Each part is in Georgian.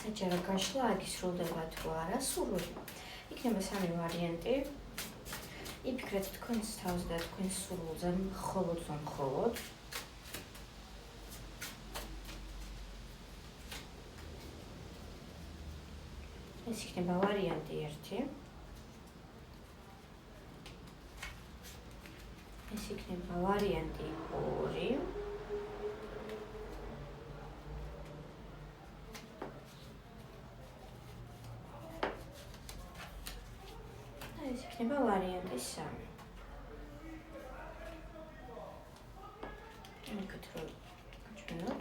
საჯარო გაშლა აქ ისრულდება თუ არა სურვილი. იქნება სამი ვარიანტი. იფიქრეთ თქვენს თავზე და თქვენს სურვილზე მხოლოდ და მხოლოდ. ეს იქნება ვარიანტი 1. ეს იქნება ვარიანტი 2. ეს იქნება ვარიანტი 3. მიგეთ რომ გაჩვენოთ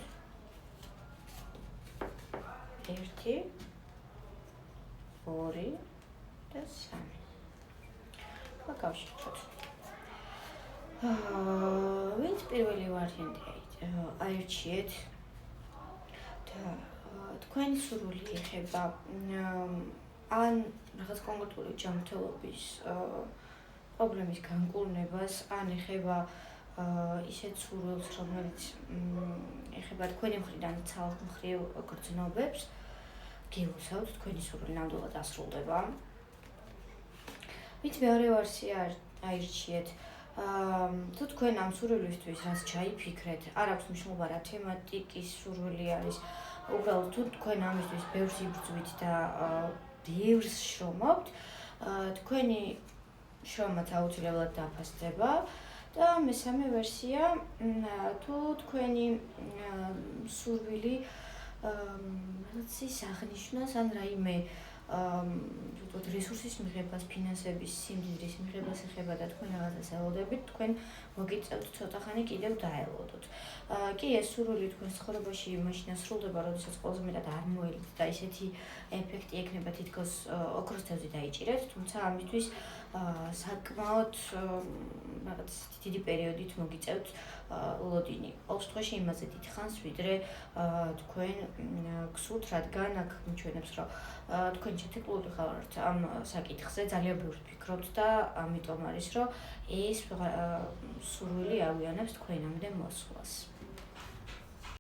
1 2 და 3. ვაკავშიროთ. ვინც პირველი ვარიანტი აირჩიეთ და თქვენი სურვილი ეხება ან რაღაც კონკრეტული ჯანმრთელობის პრობლემის განკურნებას, ან ეხება ისეთ სურვილს, რომელიც ეხება თქვენი მხრიდან ცალმხრივ გრძნობებს, გილოცავთ თქვენი სურვილი ნამდვილად დასრულდება. ვინც მეორე ვერსია აირჩიეთ, თუ თქვენ ამ სურვილისთვის რაც ჩაიფიქრეთ, არ აქვს მნიშვნელობა რა თემატიკის სურვილი არის, უბრალოდ თუ თქვენ ამისთვის ბევრს იბრძვით და ბევრს შრომობთ, თქვენი შრომაც აუცილებლად დაფასდება. და მესამე ვერსია, თუ თქვენი სურვილი რაღაც ის აღნიშნავს, ან რაიმე რესურსის მიღებას, ფინანსების სიმდიდრის მიღებას ეხება და თქვენ რაღაცას ელოდებით, თქვენ მოგიწევთ ცოტა ხანი კიდევ დაელოდოთ. კი, ეს სურვილი თქვენს ცხოვრებაში მაშინ ასრულდება, როდესაც ყველაზე მეტად არ მოელით და ისეთი ეფექტი ექნება თითქოს ოქროს თევზი დაიჭირეთ, თუმცა ამისთვის საკმაოდ რაღაც დიდი პერიოდით მოგიწევთ ლოდინი. ყოველ შემთხვევაში იმაზე დიდ ხანს, ვიდრე თქვენ გსურთ, რადგან აქ მიჩვენებს, რომ თქვენ შეთქმულები ხართ ამ საკითხზე, ძალიან ბევრს ფიქრობთ და ამიტომ არის, რომ ეს სურვილი ავიანებს თქვენამდე მოსვლას.